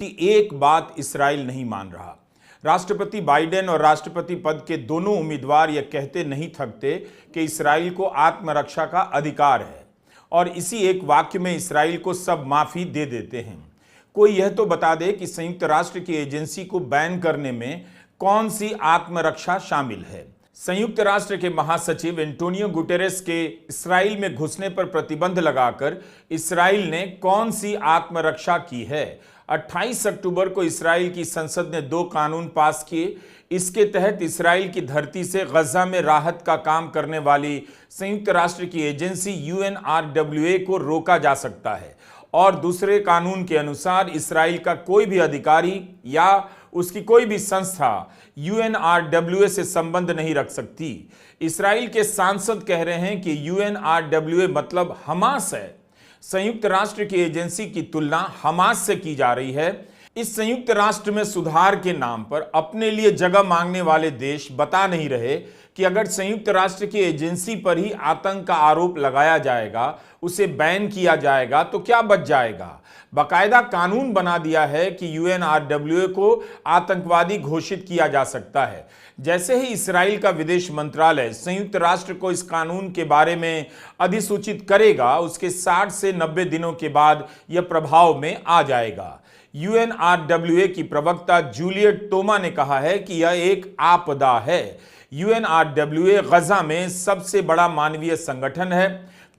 कि एक बात इसराइल नहीं मान रहा। राष्ट्रपति बाइडेन और राष्ट्रपति पद के दोनों उम्मीदवार यह कहते नहीं थकते कि इसराइल को आत्मरक्षा का अधिकार है और इसी एक वाक्य में इसराइल को सब माफी दे देते हैं। कोई यह तो बता दे कि संयुक्त राष्ट्र की एजेंसी को बैन करने में कौन सी आत्मरक्षा शामिल है। संयुक्त राष्ट्र के महासचिव एंटोनियो गुटेरेस के इसराइल में घुसने पर प्रतिबंध लगाकर इसराइल ने कौन सी आत्मरक्षा की है। 28 अक्टूबर को इसराइल की संसद ने 2 कानून पास किए। इसके तहत इसराइल की धरती से गजा में राहत का काम करने वाली संयुक्त राष्ट्र की एजेंसी UNRWA को रोका जा सकता है और दूसरे कानून के अनुसार इसराइल का कोई भी अधिकारी या उसकी कोई भी संस्था UNRWA से संबंध नहीं रख सकती। इसराइल के सांसद कह रहे हैं कि UNRWA मतलब हमास है। संयुक्त राष्ट्र की एजेंसी की तुलना हमास से की जा रही है। इस संयुक्त राष्ट्र में सुधार के नाम पर अपने लिए जगह मांगने वाले देश बता नहीं रहे कि अगर संयुक्त राष्ट्र की एजेंसी पर ही आतंक का आरोप लगाया जाएगा, उसे बैन किया जाएगा तो क्या बच जाएगा। बाकायदा कानून बना दिया है कि UNRWA को आतंकवादी घोषित किया जा सकता है। जैसे ही इसराइल का विदेश मंत्रालय संयुक्त राष्ट्र को इस कानून के बारे में अधिसूचित करेगा, उसके 60 से 90 दिनों के बाद यह प्रभाव में आ जाएगा। UNRWA की प्रवक्ता जूलियट टोमा ने कहा है कि यह एक आपदा है। UNRWA गजा में सबसे बड़ा मानवीय संगठन है।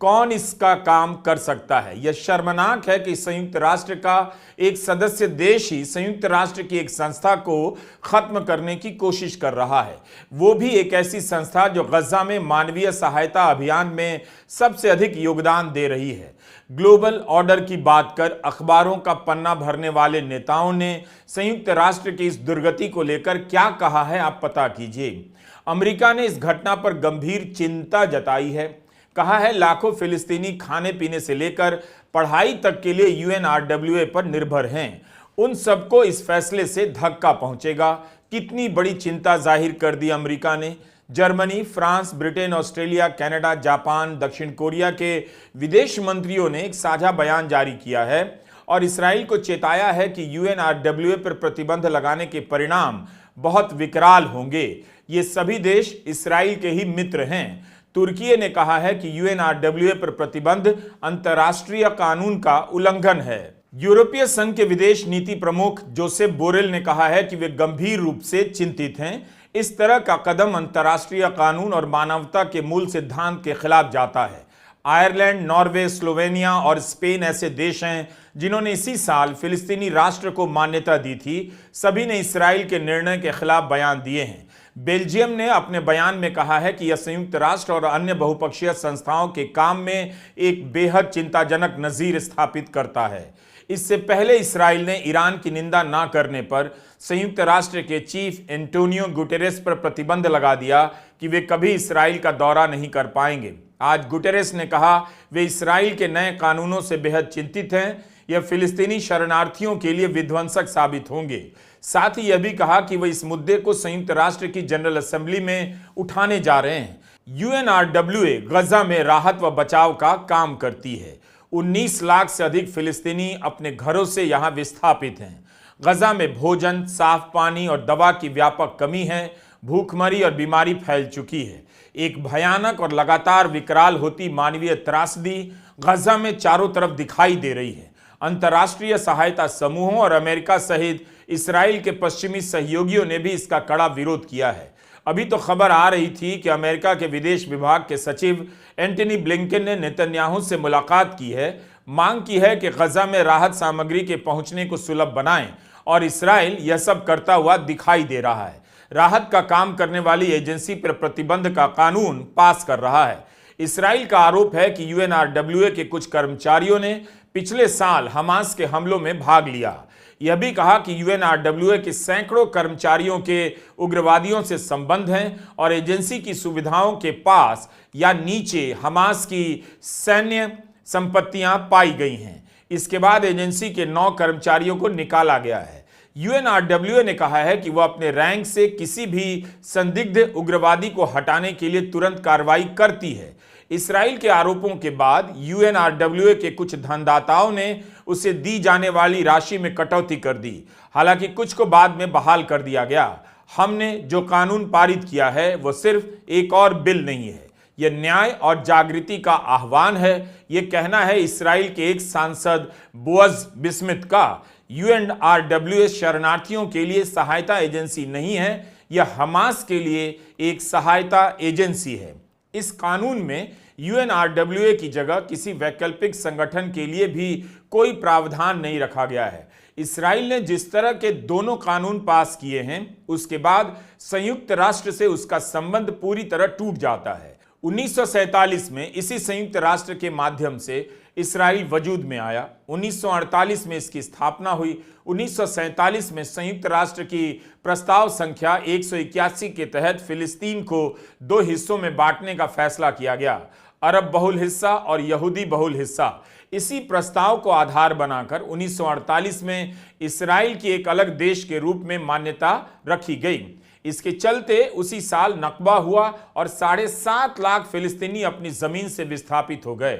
कौन इसका काम कर सकता है। यह शर्मनाक है कि संयुक्त राष्ट्र का एक सदस्य देश ही संयुक्त राष्ट्र की एक संस्था को खत्म करने की कोशिश कर रहा है, वो भी एक ऐसी संस्था जो गजा में मानवीय सहायता अभियान में सबसे अधिक योगदान दे रही है। ग्लोबल ऑर्डर की बात कर अखबारों का पन्ना भरने वाले नेताओं ने संयुक्त राष्ट्र की इस दुर्गति को लेकर क्या कहा है, आप पता कीजिए। अमेरिका ने इस घटना पर गंभीर चिंता जताई है। कहा है लाखों फिलिस्तीनी खाने पीने से लेकर पढ़ाई तक के लिए UNRWA पर निर्भर हैं। उन सबको इस फैसले से धक्का पहुंचेगा। कितनी बड़ी चिंता जाहिर कर दी अमेरिका ने। Germany, France, Britain, Australia, Canada, Japan, दक्षिण कोरिया के विदेश मंत्रियों ने एक साझा बयान जारी किया है और इसराइल को चेताया है कि UNRWA पर प्रतिबंध लगाने के परिणाम बहुत विकराल होंगे। ये सभी देश इसराइल के ही मित्र हैं। तुर्की ने कहा है कि UNRWA पर प्रतिबंध अंतर्राष्ट्रीय कानून का उल्लंघन है। यूरोपीय संघ के विदेश नीति प्रमुख जोसेफ बोरेल ने कहा है कि वे गंभीर रूप से चिंतित हैं। इस तरह का कदम अंतर्राष्ट्रीय कानून और मानवता के मूल सिद्धांत के खिलाफ जाता है। आयरलैंड, नॉर्वे, स्लोवेनिया और स्पेन ऐसे देश हैं जिन्होंने इसी साल फिलिस्तीनी राष्ट्र को मान्यता दी थी। सभी ने इसराइल के निर्णय के खिलाफ बयान दिए हैं। बेल्जियम ने अपने बयान में कहा है कि यह संयुक्त राष्ट्र और अन्य बहुपक्षीय संस्थाओं के काम में एक बेहद चिंताजनक नजीर स्थापित करता है। इससे पहले इसराइल ने ईरान की निंदा न करने पर संयुक्त राष्ट्र के चीफ एंटोनियो गुटेरेस पर प्रतिबंध लगा दिया कि वे कभी इसराइल का दौरा नहीं कर पाएंगे। आज गुटेरेस ने कहा वे इसराइल के नए कानूनों से बेहद चिंतित हैं। यह फिलिस्तीनी शरणार्थियों के लिए विध्वंसक साबित होंगे। साथ ही यह भी कहा कि वे इस मुद्दे को संयुक्त राष्ट्र की जनरल असेंबली में उठाने जा रहे हैं। UNRWA गजा में राहत व बचाव का काम करती है। 19 लाख से अधिक फिलिस्तीनी अपने घरों से यहां विस्थापित हैं। गजा में भोजन, साफ पानी और दवा की व्यापक कमी है। भूखमरी और बीमारी फैल चुकी है। एक भयानक और लगातार विकराल होती मानवीय त्रासदी गजा में चारों तरफ दिखाई दे रही है। अंतर्राष्ट्रीय सहायता समूहों और अमेरिका सहित इसराइल के पश्चिमी सहयोगियों ने भी इसका कड़ा विरोध किया है। अभी तो खबर आ रही थी कि अमेरिका के विदेश विभाग के सचिव एंटनी ब्लिंकन ने नेतन्याहू से मुलाकात की है। मांग की है कि गजा में राहत सामग्री के पहुंचने को सुलभ बनाएं और इसराइल यह सब करता हुआ दिखाई दे रहा है। राहत का काम करने वाली एजेंसी पर प्रतिबंध का कानून पास कर रहा है। इसराइल का आरोप है कि UNRWA के कुछ कर्मचारियों ने पिछले साल हमास के हमलों में भाग लिया। यह भी कहा कि UNRWA के सैकड़ों कर्मचारियों के उग्रवादियों से संबंध हैं और एजेंसी की सुविधाओं के पास या नीचे हमास की सैन्य संपत्तियां पाई गई हैं। इसके बाद एजेंसी के 9 कर्मचारियों को निकाला गया है। UNRWA ने कहा है कि वह अपने रैंक से किसी भी संदिग्ध उग्रवादी को हटाने के लिए तुरंत कार्रवाई करती है। इसराइल के आरोपों के बाद UNRWA के कुछ धनदाताओं ने उसे दी जाने वाली राशि में कटौती कर दी। हालांकि कुछ को बाद में बहाल कर दिया गया। हमने जो कानून पारित किया है वो सिर्फ एक और बिल नहीं है, यह न्याय और जागृति का आह्वान है। यह कहना है इस्राएल के एक सांसद बोअज बिस्मिथ का। UNRWA शरणार्थियों के लिए सहायता एजेंसी नहीं है, यह हमास के लिए एक सहायता एजेंसी है। इस कानून में UNRWA की जगह किसी वैकल्पिक संगठन के लिए भी कोई प्रावधान नहीं रखा गया है। इस्राएल ने जिस तरह के दोनों कानून पास किए हैं, उसके बाद संयुक्त राष्ट्र से उसका संबंध पूरी तरह टूट जाता है। 1947 में इसी संयुक्त राष्ट्र के माध्यम से इस्राएल वजूद में आया। 1948 में इसकी स्थापना हुई। 1947 में संयुक्त राष्ट्र की प्रस्ताव संख्या 181 के तहत फिलिस्तीन को 2 हिस्सों में बांटने का फैसला किया गया, अरब बहुल हिस्सा और यहूदी बहुल हिस्सा। इसी प्रस्ताव को आधार बनाकर 1948 में इस्राएल की एक अलग देश के रूप में मान्यता रखी गई। इसके चलते उसी साल नकबा हुआ और 7.5 लाख फिलिस्तीनी अपनी जमीन से विस्थापित हो गए।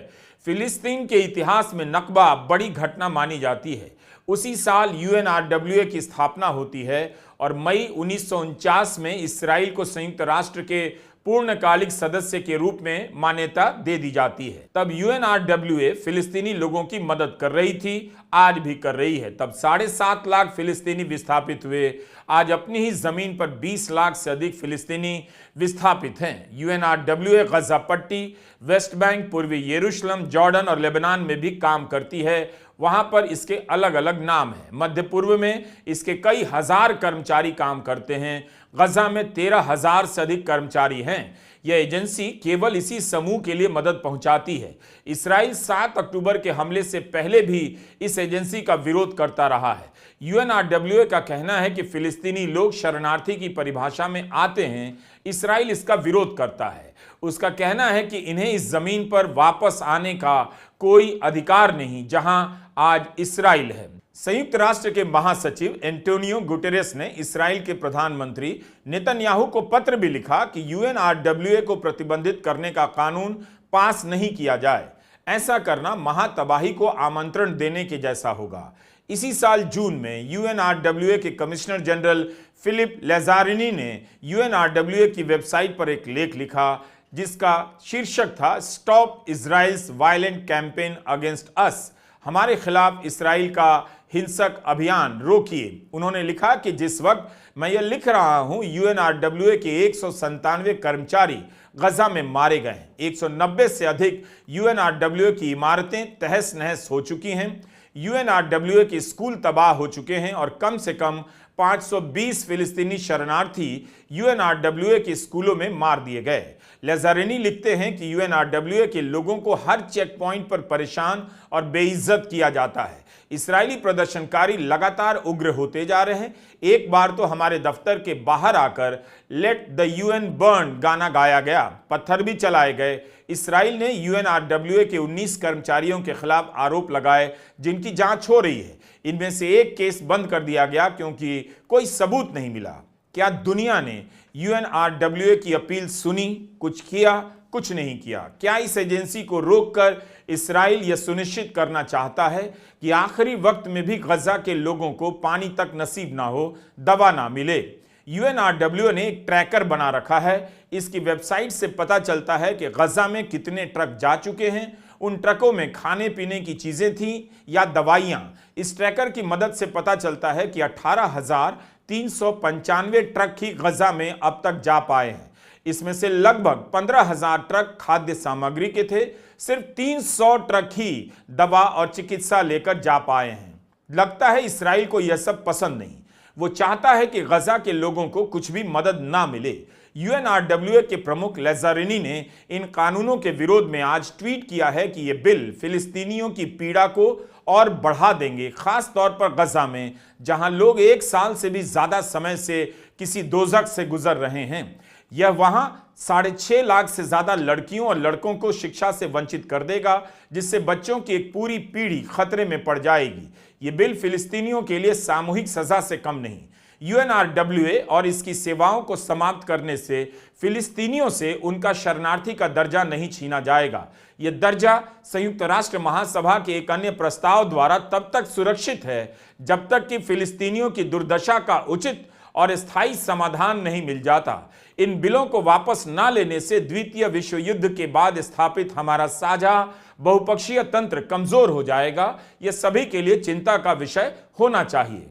फिलिस्तीन के इतिहास में नकबा बड़ी घटना मानी जाती है। उसी साल UNRWA की स्थापना होती है और मई 1949 में इस्राएल को संयुक्त राष्ट्र के पूर्णकालिक सदस्य के रूप में मान्यता दे दी जाती है। तब UNRWA फिलिस्तीनी लोगों की मदद कर रही थी, आज भी कर रही है। तब 7.5 लाख फिलिस्तीनी विस्थापित हुए। आज अपनी ही जमीन पर 20 लाख से अधिक फिलिस्तीनी विस्थापित हैं। UNRWA गजा पट्टी, वेस्ट बैंक, पूर्वी यरूशलेम, जॉर्डन और लेबनान में भी काम करती है। वहां पर इसके अलग अलग नाम हैं। मध्य पूर्व में इसके कई हजार कर्मचारी काम करते हैं। गजा में 13,000 से अधिक कर्मचारी हैं। यह एजेंसी केवल इसी समूह के लिए मदद पहुंचाती है। इस्राएल 7 अक्टूबर के हमले से पहले भी इस एजेंसी का विरोध करता रहा है। UNRWA का कहना है कि फिलिस्तीनी लोग शरणार्थी की परिभाषा में आते हैं, इस्राएल इसका विरोध करता है। उसका कहना है कि इन्हें इस जमीन पर वापस आने का कोई अधिकार नहीं जहां आज इस्राएल है। संयुक्त राष्ट्र के महासचिव एंटोनियो गुटेरेस ने इस्राएल के प्रधानमंत्री नेतन्याहू को पत्र भी लिखा कि UNRWA को प्रतिबंधित करने का कानून पास नहीं किया जाए। ऐसा करना महातबाही को आमंत्रण देने के जैसा होगा। इसी साल जून में UNRWA के कमिश्नर जनरल फिलिप लेजारिनी ने UNRWA की वेबसाइट पर एक लेख लिखा जिसका शीर्षक था stop Israel's violent campaign against us, हमारे खिलाफ इस्राएल का हिंसक अभियान रोकिए। उन्होंने लिखा कि जिस वक्त मैं यह लिख रहा हूं UNRWA के 197 कर्मचारी गजा में मारे गए हैं। 190 से अधिक UNRWA की इमारतें तहस नहस हो चुकी हैं। UNRWA के स्कूल तबाह हो चुके हैं और कम से कम 520 फिलिस्तीनी शरणार्थी UNRWA के स्कूलों में मार दिए गए। लेजारिनी लिखते हैं कि UNRWA के लोगों को हर चेक पॉइंट पर परेशान और बेइज्जत किया जाता है। इस्राएली प्रदर्शनकारी लगातार उग्र होते जा रहे हैं। एक बार तो हमारे दफ्तर के बाहर आकर लेट द UN बर्न गाना गाया गया, पत्थर भी चलाए गए। इस्राएल ने UNRWA के 19 कर्मचारियों के खिलाफ आरोप लगाए जिनकी जांच हो रही है। इनमें से एक केस बंद कर दिया गया क्योंकि कोई सबूत नहीं मिला। क्या दुनिया ने UNRWA की अपील सुनी, कुछ किया, कुछ नहीं किया? क्या इस एजेंसी को रोककर इस्राएल यह सुनिश्चित करना चाहता है कि आखिरी वक्त में भी गजा के लोगों को पानी तक नसीब ना हो, दवा ना मिले? UNRWA ने एक ट्रैकर बना रखा है। इसकी वेबसाइट से पता चलता है कि गजा में कितने ट्रक जा चुके हैं, उन ट्रकों में खाने पीने की चीजें थीं या दवाइयां। इस ट्रैकर की मदद से पता चलता है कि 18,395 ट्रक ही गजा में अब तक जा पाए हैं। इसमें से लगभग 15,000 ट्रक खाद्य सामग्री के थे। सिर्फ 300 ट्रक ही दवा और चिकित्सा लेकर जा पाए हैं। लगता है इस्राएल को यह सब पसंद नहीं। वो चाहता है कि गजा के लोगों को कुछ भी मदद ना मिले। UNRWA के प्रमुख लेजारिनी ने इन कानूनों के विरोध में आज ट्वीट किया है कि ये बिल फिलिस्तीनियों की पीड़ा को और बढ़ा देंगे, खास तौर पर गजा में जहां लोग 1 साल से भी ज्यादा समय से किसी दोजख से गुजर रहे हैं। यह वहां 6.5 लाख से ज्यादा लड़कियों और लड़कों को शिक्षा से वंचित कर देगा, जिससे बच्चों की एक पूरी पीढ़ी खतरे में पड़ जाएगी। यह बिल फिलिस्तीनियों के लिए सामूहिक सजा से कम नहीं। यूएनआरडब्ल्यूए और इसकी सेवाओं को समाप्त करने से फिलिस्तीनियों से उनका शरणार्थी का दर्जा नहीं छीना जाएगा। यह दर्जा संयुक्त राष्ट्र महासभा के एक अन्य प्रस्ताव द्वारा तब तक सुरक्षित है जब तक कि फिलिस्तीनियों की दुर्दशा का उचित और स्थायी समाधान नहीं मिल जाता। इन बिलों को वापस ना लेने से द्वितीय विश्व युद्ध के बाद स्थापित हमारा साझा बहुपक्षीय तंत्र कमजोर हो जाएगा। यह सभी के लिए चिंता का विषय होना चाहिए।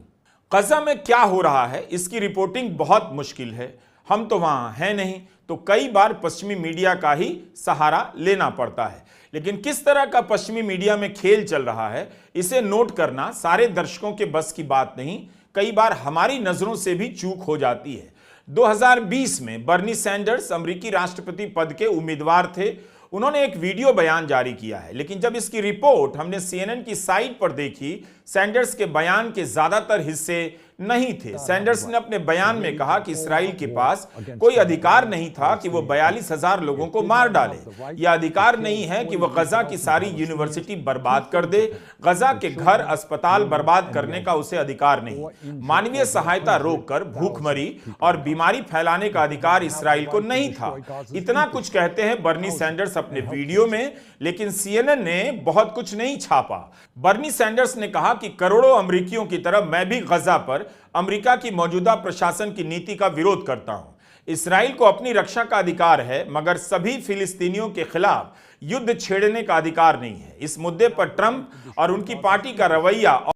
गजा में क्या हो रहा है इसकी रिपोर्टिंग बहुत मुश्किल है। हम तो वहां हैं नहीं, तो कई बार पश्चिमी मीडिया का ही सहारा लेना पड़ता है। लेकिन किस तरह का पश्चिमी मीडिया में खेल चल रहा है इसे नोट करना सारे दर्शकों के बस की बात नहीं। कई बार हमारी नजरों से भी चूक हो जाती है। 2020 में बर्नी सैंडर्स अमेरिकी राष्ट्रपति पद के उम्मीदवार थे। उन्होंने एक वीडियो बयान जारी किया है, लेकिन जब इसकी रिपोर्ट हमने CNN की साइट पर देखी, सैंडर्स के बयान के ज्यादातर हिस्से नहीं थे। सैंडर्स ने अपने बयान में कहा कि इस्राएल के पास कोई अधिकार नहीं था कि वो 42,000 लोगों को मार डाले। यह अधिकार नहीं है कि वह गजा की सारी यूनिवर्सिटी बर्बाद कर दे। गजा के घर अस्पताल बर्बाद करने का उसे अधिकार नहीं। मानवीय सहायता रोककर भूखमरी और बीमारी फैलाने का अधिकार इस्राएल को नहीं था। इतना कुछ कहते हैं बर्नी सैंडर्स अपने वीडियो में, लेकिन CNN ने बहुत कुछ नहीं छापा। बर्नी सैंडर्स ने कहा कि करोड़ों अमेरिकियों की तरह मैं भी गजा पर अमेरिका की मौजूदा प्रशासन की नीति का विरोध करता हूं। इस्राएल को अपनी रक्षा का अधिकार है, मगर सभी फिलिस्तीनियों के खिलाफ युद्ध छेड़ने का अधिकार नहीं है। इस मुद्दे पर ट्रंप और उनकी पार्टी का रवैया